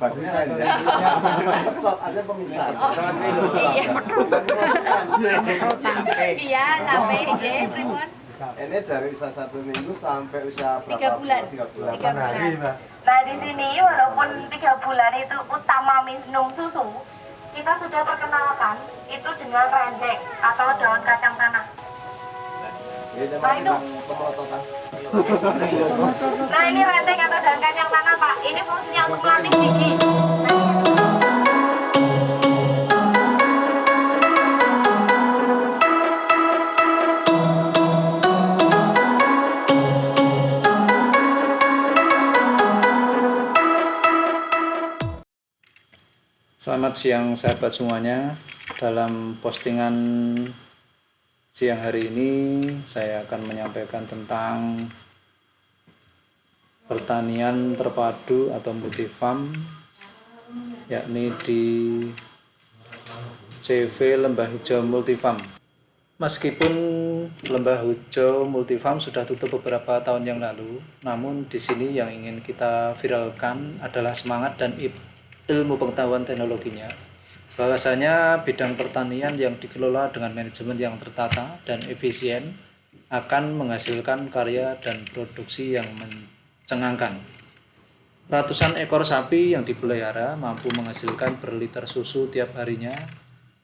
Bahasanya Trot aja pemisah. Iya, sampai nggih pripun? Ini dari usia 1 minggu sampai usia berapa? 3 bulan. 3 bulan. 3 bulan. Nah, di sini walaupun 3 bulan itu utama minum susu, kita sudah perkenalkan itu dengan renjeng atau daun kacang tanah. Nah, itu pemelototan. Nah, ini renjeng atau daun kacang tanah, Pak. Ini fungsinya untuk melatih gigi. Selamat siang sahabat semuanya. Dalam postingan siang hari ini saya akan menyampaikan tentang pertanian terpadu atau multifarm, yakni di CV Lembah Hijau Multifarm. Meskipun Lembah Hijau Multifarm sudah tutup beberapa tahun yang lalu, namun di sini yang ingin kita viralkan adalah semangat dan ilmu pengetahuan teknologinya. Bahwasanya bidang pertanian yang dikelola dengan manajemen yang tertata dan efisien akan menghasilkan karya dan produksi yang mencengangkan. Ratusan ekor sapi yang dipelihara mampu menghasilkan berliter susu tiap harinya,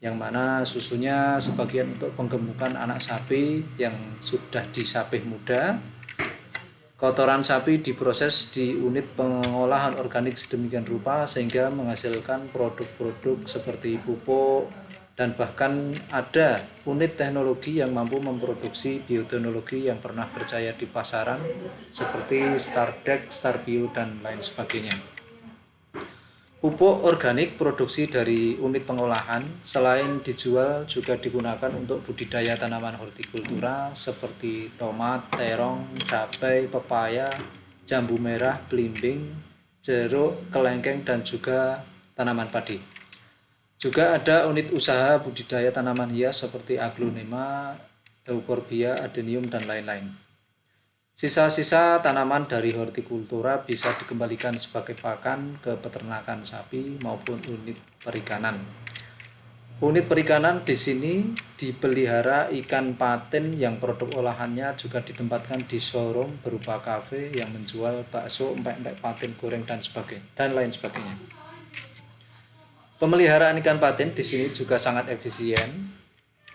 yang mana susunya sebagian untuk penggemukan anak sapi yang sudah disapih muda. Kotoran sapi diproses di unit pengolahan organik sedemikian rupa sehingga menghasilkan produk-produk seperti pupuk, dan bahkan ada unit teknologi yang mampu memproduksi bioteknologi yang pernah berjaya di pasaran seperti Stardex, Starbio, dan lain sebagainya. Pupuk organik produksi dari unit pengolahan selain dijual juga digunakan untuk budidaya tanaman hortikultura seperti tomat, terong, cabai, pepaya, jambu merah, belimbing, jeruk, kelengkeng, dan juga tanaman padi. Juga ada unit usaha budidaya tanaman hias seperti aglonema, euphorbia, adenium, dan lain-lain. Sisa-sisa tanaman dari hortikultura bisa dikembalikan sebagai pakan ke peternakan sapi maupun unit perikanan. Unit perikanan di sini dipelihara ikan patin yang produk olahannya juga ditempatkan di showroom berupa kafe yang menjual bakso, empek-empek patin goreng, dan lain sebagainya. Pemeliharaan ikan patin di sini juga sangat efisien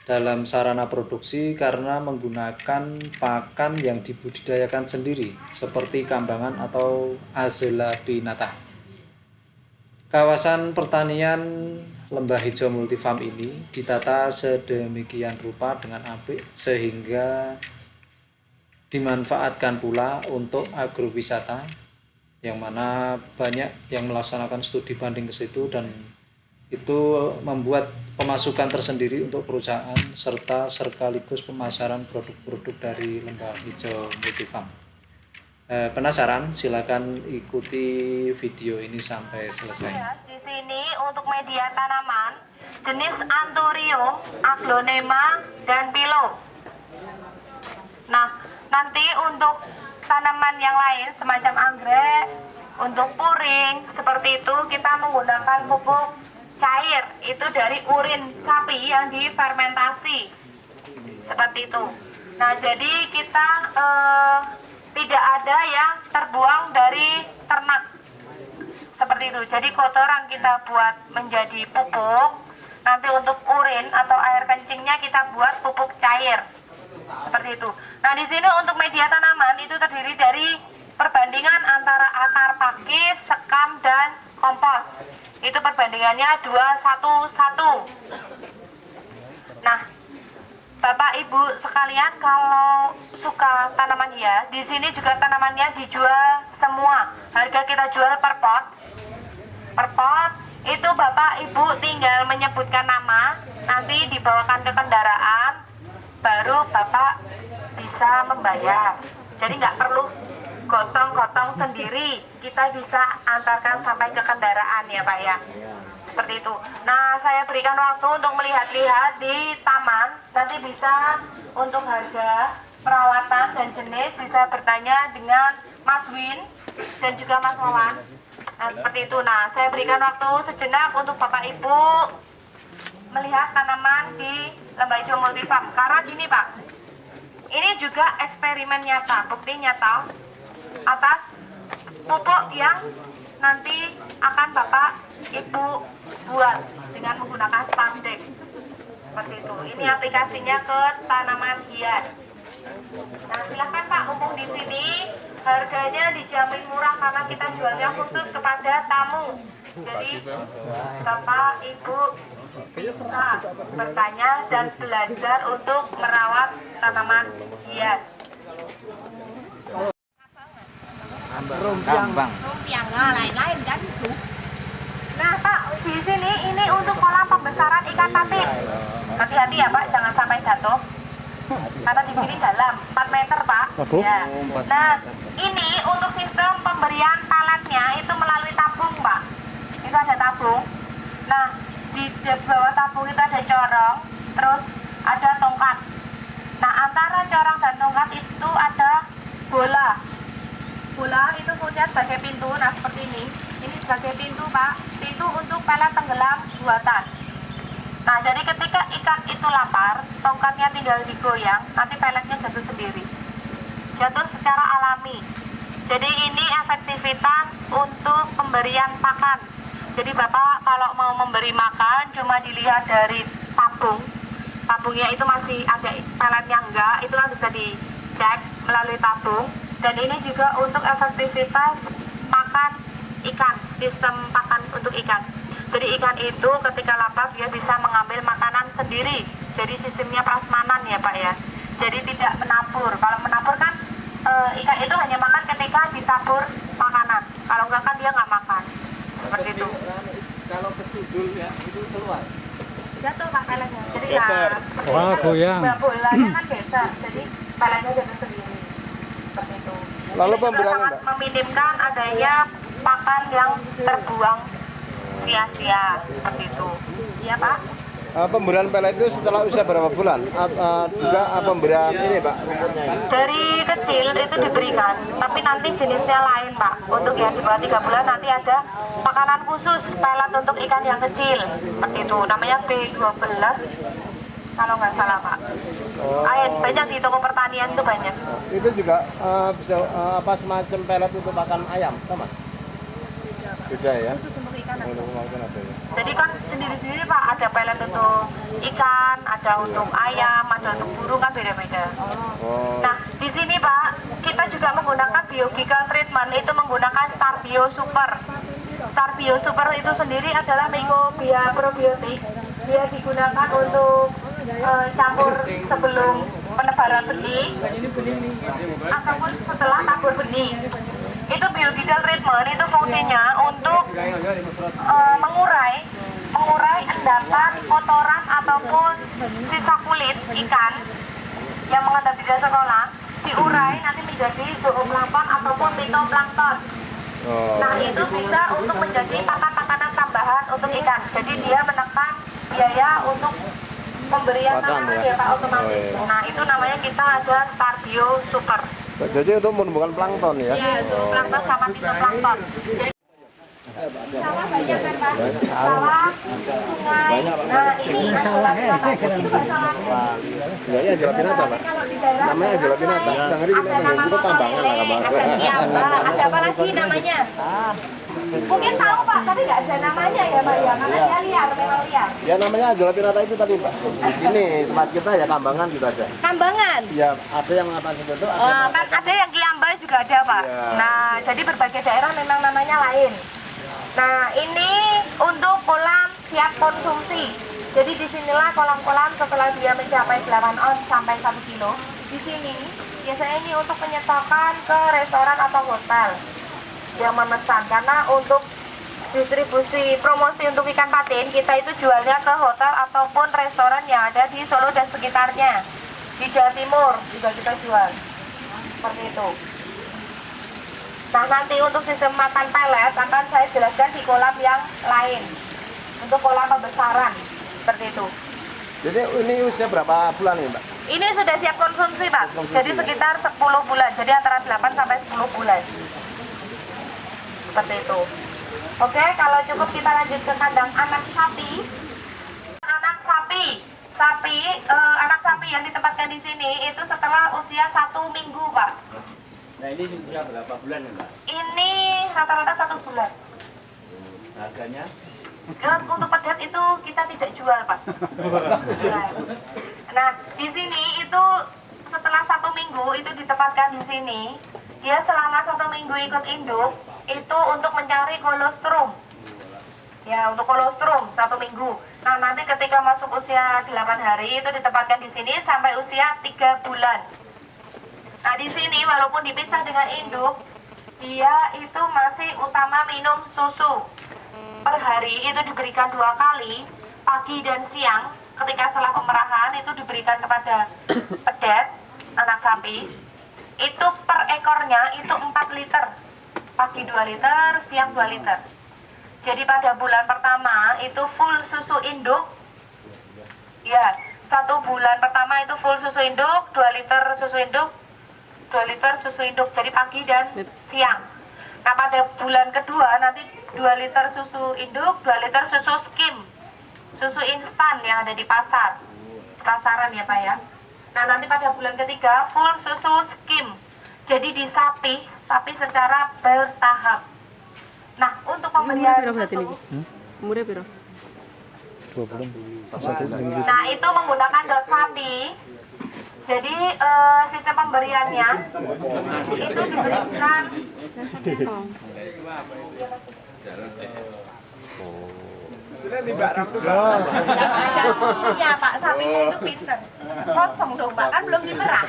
dalam sarana produksi karena menggunakan pakan yang dibudidayakan sendiri seperti kambangan atau Azolla pinnata. Kawasan pertanian Lembah Hijau Multifarm ini ditata sedemikian rupa dengan apik sehingga dimanfaatkan pula untuk agrowisata, yang mana banyak yang melaksanakan studi banding ke situ, dan itu membuat pemasukan tersendiri untuk perusahaan serta sekaligus pemasaran produk-produk dari Lembah Hijau Multifarm. Penasaran? Silakan ikuti video ini sampai selesai. Di sini untuk media tanaman jenis Anthurium, Aglonema, dan Philo. Nah, nanti untuk tanaman yang lain semacam anggrek, untuk puring seperti itu kita menggunakan pupuk cair, itu dari urin sapi yang difermentasi seperti itu. Nah, jadi kita tidak ada yang terbuang dari ternak seperti itu. Jadi kotoran kita buat menjadi pupuk, nanti untuk urin atau air kencingnya kita buat pupuk cair seperti itu. Nah, di sini untuk media tanaman itu terdiri dari perbandingan antara akar pakis, sekam, dan kompos. Itu perbandingannya 2:1:1. Nah, Bapak Ibu sekalian, kalau suka tanaman hias, di sini juga tanamannya dijual semua. Harga kita jual per pot. Per pot itu Bapak Ibu tinggal menyebutkan nama, nanti dibawakan ke kendaraan, baru Bapak bisa membayar. Jadi nggak perlu gotong-gotong sendiri, kita bisa antarkan sampai ke kendaraan ya Pak ya, seperti itu. Nah, saya berikan waktu untuk melihat-lihat di taman, nanti bisa untuk harga, perawatan, dan jenis bisa bertanya dengan Mas Win dan juga Mas Wawan. Nah, seperti itu. Nah, saya berikan waktu sejenak untuk Bapak Ibu melihat tanaman di Lembah Hijau Multifarm. Karena gini Pak, ini juga eksperimen nyata, bukti nyata atas pupuk yang nanti akan Bapak Ibu buat dengan menggunakan Stardex. Seperti itu. Ini aplikasinya ke tanaman hias. Nah, silahkan Pak, mumpung di sini harganya dijamin murah karena kita jualnya khusus kepada tamu. Jadi Bapak Ibu bisa bertanya dan belajar untuk merawat tanaman hias. Rumpiang. Rumpiang lain-lain kan itu. Nah Pak, di sini ini untuk kolam pembesaran ikan patin. Hati-hati ya Pak, jangan sampai jatuh. Karena di sini dalam 4 meter Pak. Ya. Nah ini untuk sistem pemberian peletnya itu melalui tabung Pak. Itu ada tabung. Nah di bawah tabung itu ada corong, terus ada tongkat. Nah antara corong dan tongkat itu ada bola. Bola itu fungsinya sebagai pintu. Nah seperti ini sebagai pintu Pak, pintu untuk pelet tenggelam buatan. Nah jadi ketika ikan itu lapar, tongkatnya tinggal digoyang, nanti peletnya jatuh sendiri, jatuh secara alami. Jadi ini efektivitas untuk pemberian pakan. Jadi Bapak kalau mau memberi makan cuma dilihat dari tabung, tabungnya itu masih ada peletnya enggak, itu kan bisa dicek melalui tabung. Dan ini juga untuk efektivitas pakan ikan, sistem pakan untuk ikan. Jadi ikan itu ketika lapar dia bisa mengambil makanan sendiri. Jadi sistemnya prasmanan ya Pak ya. Jadi tidak menabur. Kalau menabur kan ikan itu hanya makan ketika ditabur makanan. Kalau enggak kan dia nggak makan. Seperti itu. Kalau kesudul ya itu keluar. Jatuh Pak peletnya. Jadi Geser. seperti Wah, itu. goyang. Bolanya kan geser. Jadi peletnya jatuh sendiri. Seperti itu. Lalu Ini juga pemberiannya, sangat Mbak? meminimkan adanya pakan yang terbuang sia-sia seperti itu. Iya Pak. Pemberian pelet itu setelah usia berapa bulan? Juga pemberian ini Pak, rumputnya ini. Dari kecil itu diberikan, tapi nanti jenisnya lain Pak. Untuk yang di bawah 3 bulan nanti ada makanan khusus pelet untuk ikan yang kecil seperti itu. Namanya B12 kalau nggak salah Pak. Banyak di toko pertanian itu banyak. Itu juga bisa apa semacam pelet untuk makan ayam, sama? Beda ya. Khusus untuk ikan. Untuk makan ada ya. Jadi kan sendiri-sendiri Pak, ada pelet untuk ikan, ada untuk ayam, ada untuk burung kan beda-beda. Oh. Nah, di sini Pak, kita juga menggunakan biological treatment, itu menggunakan Star Bio Super. Star Bio Super itu sendiri adalah mikrobia probiotik. Dia digunakan untuk campur sebelum penebaran benih ataupun setelah tabur benih. Itu biological treatment itu fungsinya untuk mengurai endapan, kotoran ataupun sisa kulit ikan yang mengendap di dasar kolam, diurai nanti menjadi zooplankton ataupun phytoplankton. Nah itu bisa untuk menjadi pakan-makanan tambahan untuk ikan. Jadi dia menekan biaya untuk pemberian makanan ya Pak otomatis. Nah itu namanya kita ada Star Bio Super. Jadi untuk menumbuhkan plankton ya? Iya, zooplankton sama phytoplankton. Sawah banyak kan Pak? Sawah, sungai. Nah ini Angelapinata. Ini juga sawah. Ya, Angelapinata Pak. Namanya Angelapinata. Yang ini Ada nama itu tambangan lah motorele, Pak. ada kiamba, ada apa lagi namanya? Mungkin tahu Pak, tapi nggak ada namanya ya Pak ya, karena dia liar, memang liar. Ya namanya Angelapinata itu tadi Pak. Di sini tempat kita ya Kambangan juga ada. Kambangan. Ya ada yang mengatakan seperti itu. Ada Kan ada yang kiamba juga ada Pak. Ya. Nah, jadi berbagai daerah memang namanya lain. Nah, ini untuk kolam siap konsumsi. Jadi disinilah kolam-kolam setelah dia mencapai 8 ons sampai 1 kilo. Di sini biasanya ini untuk penyetokan ke restoran atau hotel yang memesan. Karena untuk distribusi promosi untuk ikan patin kita itu jualnya ke hotel ataupun restoran yang ada di Solo dan sekitarnya. Di Jawa Timur juga kita jual. Seperti itu. Nah nanti untuk sistem makan pelet akan saya jelaskan di kolam yang lain. Untuk kolam pembesaran seperti itu. Jadi ini usia berapa bulan ini Mbak? Ini sudah siap konsumsi Pak. Jadi sekitar 10 bulan. Jadi antara 8 sampai 10 bulan. Seperti itu. Oke, kalau cukup kita lanjut ke kandang anak sapi. Anak sapi yang ditempatkan di sini itu setelah usia 1 minggu, Pak. Nah ini usia berapa bulan ya Mbak? Ini rata-rata 1 bulan. Harganya? Untuk pedet itu kita tidak jual, Pak. Nah, di sini itu setelah 1 minggu itu ditempatkan di sini. Dia selama 1 minggu ikut induk itu untuk mencari kolostrum. Ya, untuk kolostrum 1 minggu. Nah, nanti ketika masuk usia 8 hari itu ditempatkan di sini sampai usia 3 bulan. Nah, di sini walaupun dipisah dengan induk, dia itu masih utama minum susu. Per hari itu diberikan 2 kali, pagi dan siang. Ketika setelah pemerahan itu diberikan kepada pedet anak sapi. Itu per ekornya itu 4 liter. Pagi 2 liter, siang 2 liter. Jadi pada bulan pertama itu full susu induk. Ya, 1 bulan pertama itu full susu induk, 2 liter susu induk, 2 liter susu induk. Jadi pagi dan siang. Nah, pada bulan kedua nanti 2 liter susu induk, 2 liter susu skim. Susu instan yang ada di pasaran ya Pak ya. Nah, nanti pada bulan ketiga full susu skim. Jadi di sapi, tapi secara bertahap. Nah, untuk pemberian susu, Umurnya piro? 2 bulan. nah itu menggunakan dot sapi. Jadi sistem pemberiannya itu diberikan ada susunya Pak, sapinya itu pinter. Kosong dong Pak, kan belum dimerah.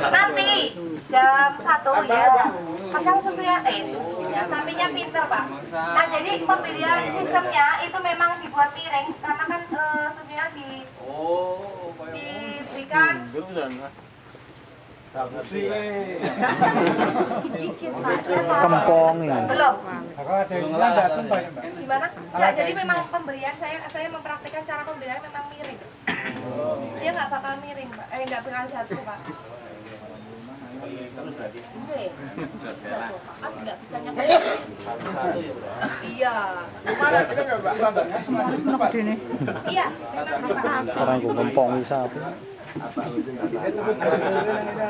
Nanti jam 1 ya. Kadang susunya sapinya pinter Pak. Nah, jadi pemberian sistemnya itu memang dibuat piring karena kan susunya diberikan bikin Pak. Kempong ini. Belum. Gimana? Ya, jadi memang pemberian saya mempraktikkan cara pemberian memang miring. Dia nggak bakal miring, Pak. Nggak bakal jatuh, Pak. Oke. Kan nggak bisa nyampe. Iya. Iya, memang Sekarang gue kempong bisa apa?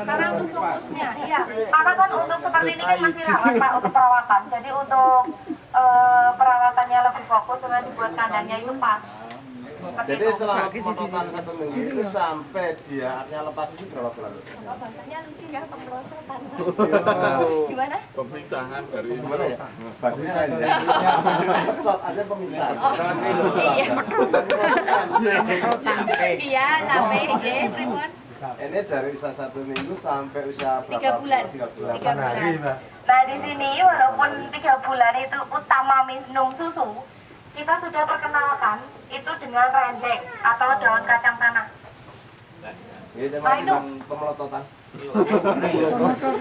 karena untuk fokusnya, iya. Karena kan untuk seperti ini kan masih rawat Pak untuk perawatan. Jadi untuk perawatannya lebih fokus, kemudian dibuat kandangnya itu pas. Seperti Jadi itu. selama pemotongan 1 minggu itu sampai dia artinya lepas itu berapa bulan? Bapak bantanya lucu ya, pemrosotan. Gimana? Pemisahan dari Gimana ya? Bahasa ya. Shot aja pemisahan. Iya. Iya, sampai ini pripun? Ini dari usia 1 minggu sampai usia berapa? 3 bulan. 3 bulan. 3 bulan. Nah, di sini walaupun 3 bulan itu utama minum susu, kita sudah perkenalkan itu dengan rendeng atau daun kacang tanah. Ini Nah, itu. pemelototan.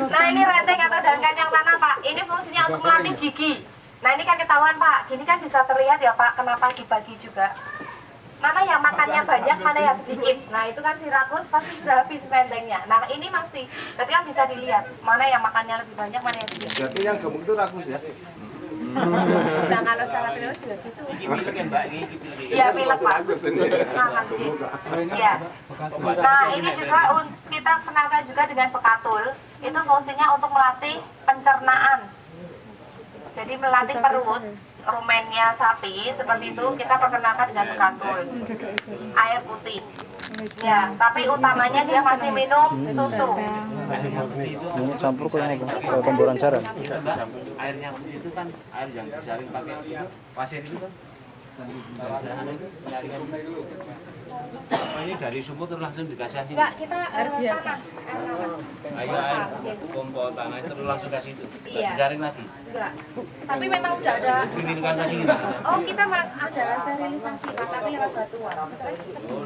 Nah, ini rendeng atau daun kacang tanah, Pak. Ini fungsinya untuk melatih gigi. Nah, ini kan ketahuan, Pak. Gini kan bisa terlihat ya, Pak, kenapa dibagi juga. Mana yang makannya banyak, mana yang sedikit. Nah, itu kan si rakus pasti sudah habis rendengnya. Nah, ini masih. Berarti kan bisa dilihat mana yang makannya lebih banyak, mana yang sedikit. Jadi yang gemuk itu rakus ya? Nah, kalau secara periode juga gitu. Ini pilek ya Mbak, ini pilek. Iya, pilek, Pak. Makan sih. Iya. Nah, ini juga kita kenalkan juga dengan bekatul. Itu fungsinya untuk melatih pencernaan. Jadi melatih perut, rumennya sapi seperti itu kita perkenalkan dengan bekatul. Air putih. Ya, tapi utamanya dia masih minum susu. Ini campur ke apa? Ke pemboran jaran. Airnya putih itu kan air yang disaring pakai pasir itu kan. Ini dari sumur terus langsung dikasih sini. Enggak, kita tanah. Air tanah. Ayo air kompor tanah itu terus langsung kasih itu. Iya. Disaring lagi. Enggak. Tapi memang udah ada. Dikirimkan lagi gitu. Oh, kita ada sterilisasi, Pak, tapi lewat batuan.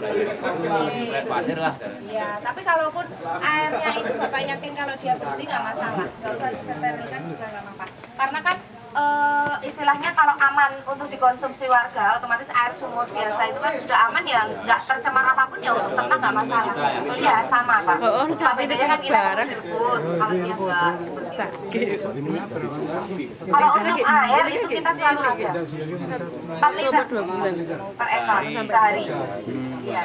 Kayak pasir lah. Iya, tapi kalaupun airnya itu Bapak yakin kalau dia bersih nggak masalah, nggak usah disterilkan juga nggak apa-apa. Karena kan istilahnya kalau aman untuk dikonsumsi warga, otomatis air sumur biasa itu kan sudah aman ya, nggak tercemar apapun ya untuk ternak nggak masalah. Iya sama Pak. Cuma bedanya kan kita direbus, kalau dia nggak seperti Kalau untuk air itu kita selalu ada 4 liter per ekor sehari. Iya.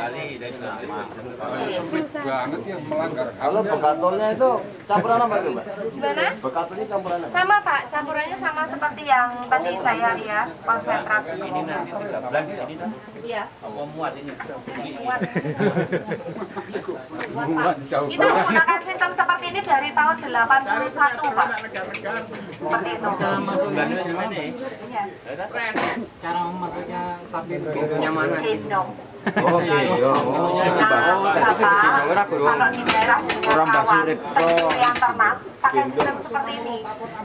Kalau bekatolnya itu campuran apa itu, Mbak? Gimana? Bekatolnya campuran apa? Sama Pak, campurannya sama seperti yang tadi saya lihat, konsentrat. Ini nanti 3 bulan di sini kan? Iya. Apa muat ini? Muat. Muat, Pak. Kita menggunakan sistem seperti ini dari tahun 81 Pak. Seperti itu. Bulannya semuanya. Iya. Cara memasaknya sapi itu Pintunya mana? Gendong. Oh iya. Nah, Bapak, kalau di daerah Orang Basurip yang ternak pakai sistem seperti ini.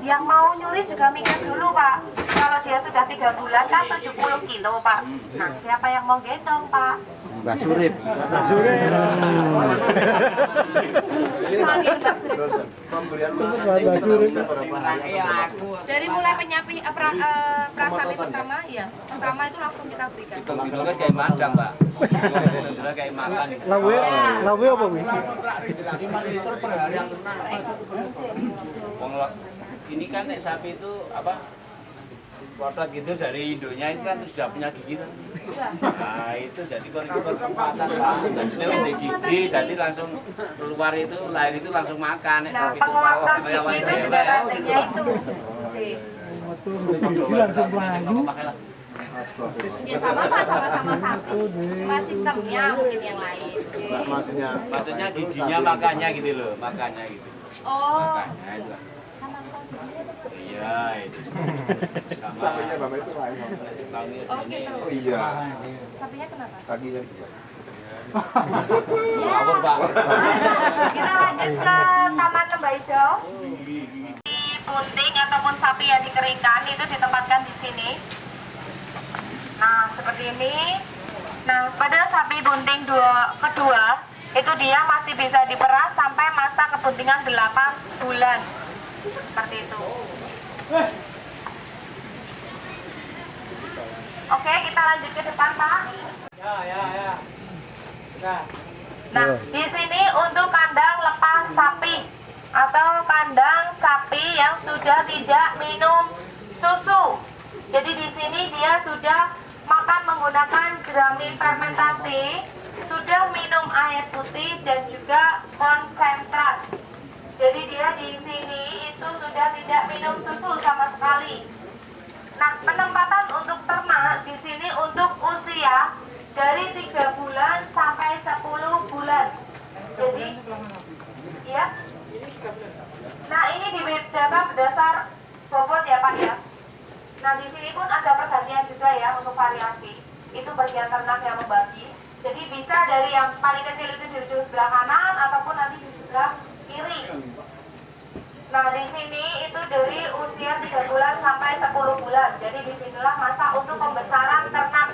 Yang mau nyuri juga mikir dulu Pak. Kalau dia sudah 3 bulan kan 70 kilo Pak. Nah siapa yang mau gendong Pak? Mbak Surip. Semakin Basurip. Pembelian mana sih bisa berapa hari? Dari mulai prasapi pertama, ya pertama itu langsung kita berikan. Tidur kan kayak madang, Mbak. Tidur kayak makan. lawe apa wi? Wong ini kan nek sapi itu apa? Kotot gitu dari indonya itu kan sudah punya gigi kan. Nah itu jadi kekuatan Pak. Jadi dia udah gigi, jadi langsung keluar itu lahir itu langsung makan. Nah penguatan gigi itu juga rantingnya itu. Gigi langsung melayu. Ya sama Pak, sama-sama sapi. Cuma sistemnya mungkin yang lain. Maksudnya giginya makannya gitu loh, makannya gitu. Oh. Makannya itu. Sama Iya itu. Sama. Sapinya Bapak itu lain. Oh gitu. Oh iya. Sapinya kenapa? Kakinya. Ngawur, Pak. Kita lanjut ke Taman Lembah Hijau. Di bunting ataupun sapi yang dikeringkan itu ditempatkan di sini. Nah, seperti ini. Nah, pada sapi bunting kedua itu dia masih bisa diperas sampai masa kebuntingan 8 bulan. Seperti itu. Oke, kita lanjut ke depan, Pak. Ya. Nah, di sini untuk kandang lepas sapi atau kandang sapi yang sudah tidak minum susu. Jadi di sini dia sudah makan menggunakan jerami fermentasi, sudah minum air putih dan juga konsentrat. Jadi dia di sini itu sudah tidak minum susu sama sekali. Nah, penempatan untuk ternak di sini untuk usia dari 3 bulan sampai 10 bulan. Jadi, ya. Nah, ini dibedakan berdasar bobot ya Pak ya. Nah, di sini pun ada pergantian juga ya untuk variasi. Itu bagian ternak yang membagi. Jadi bisa dari yang paling kecil itu di ujung sebelah kanan ataupun nanti di sebelah kiri. Nah, di sini itu dari usia 3 bulan sampai 10 bulan. Jadi disinilah masa untuk pembesaran ternak.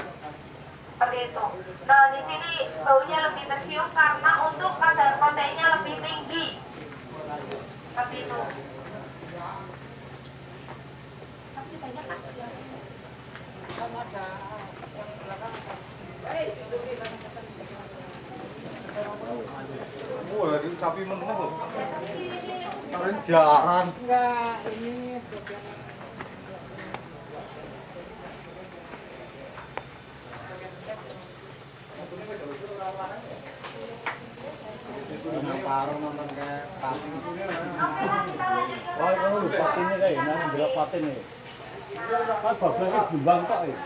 Seperti itu. Nah, di sini baunya lebih tercium karena untuk kadar proteinnya lebih tinggi. Seperti itu. Masih banyak Pak. Oh, lagi sapi meneng loh. Karen jarang. Enggak, ini nonton kayak pating. Oke Pak, kita lanjut ke oh itu patinnya kayak gimana? Berapa patin nih? Kan bablasnya gumbang kok ya.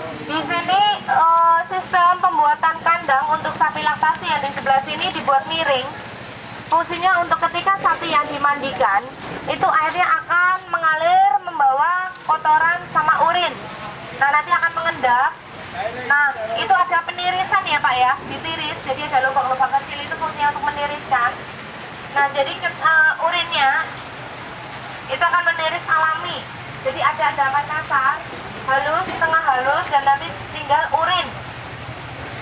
Di sini sistem pembuatan kandang untuk sapi laktasi yang di sebelah sini dibuat miring. Fungsinya untuk ketika sapi yang dimandikan, itu airnya akan mengalir membawa kotoran sama urin. Nah, nanti akan mengendap. Nah, itu ada penirisan ya Pak ya, ditiris. Jadi ada lubang-lubang kecil itu fungsinya untuk meniriskan. Nah, jadi urinnya itu akan meniris alami. Jadi ada endapan kasar, halus, di tengah halus, dan nanti tinggal urin.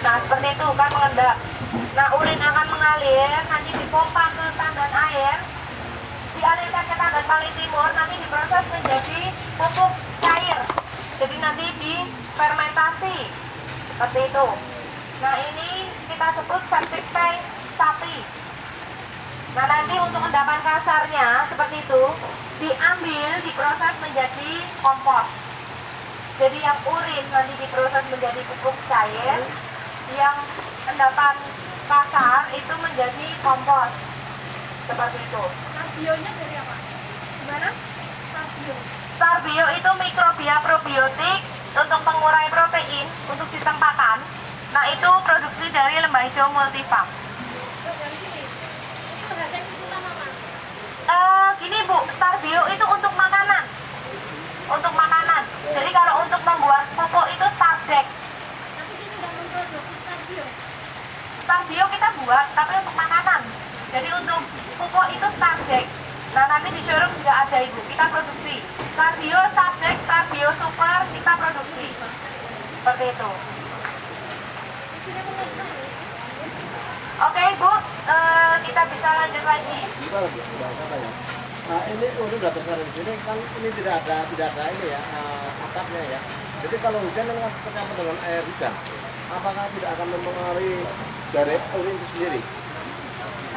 Nah, seperti itu kan mengendap. Nah, urin akan mengalir, nanti dipompa ke tandan air, dialirkan ke tandan paling timur, nanti diproses menjadi pupuk cair. Jadi nanti difermentasi, seperti itu. Nah, ini kita sebut septic tank sapi. Nah, nanti untuk endapan kasarnya seperti itu diambil, diproses menjadi kompos. Jadi yang urin nanti diproses menjadi pupuk cair, yang endapan kasar itu menjadi kompos. Seperti itu. Starbionya dari apa? Gimana? Starbio. Starbio itu mikrobia probiotik untuk mengurai protein untuk sistem pakan. Nah, itu produksi dari Lembah Hijau Multifarm. Dari sini. Itu harga yang utama, Mas. Gini Bu, Starbio itu untuk makanan. Untuk makanan. Jadi kalau untuk membuat pupuk itu Stardex. Tapi sini nggak memproduksi Starbio. Starbio kita buat, tapi untuk makanan. Jadi untuk pupuk itu Stardex. Nah, nanti di showroom juga ada Ibu, kita produksi. Starbio, Stardex, Starbio Super, kita produksi. Seperti itu. Oke Bu, kita bisa lanjut lagi. Kita lagi sudah ya. Nah, ini udah besar di sini kan ini tidak ada ini ya atapnya ya. Jadi kalau hujan dengan tercampur dengan air hujan, apakah tidak akan mempengaruhi dari urin itu sendiri?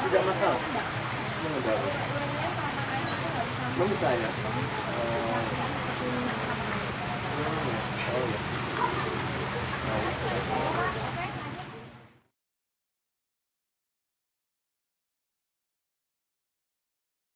Tidak masalah. Mengendali. Memisah ya. Oh, ya.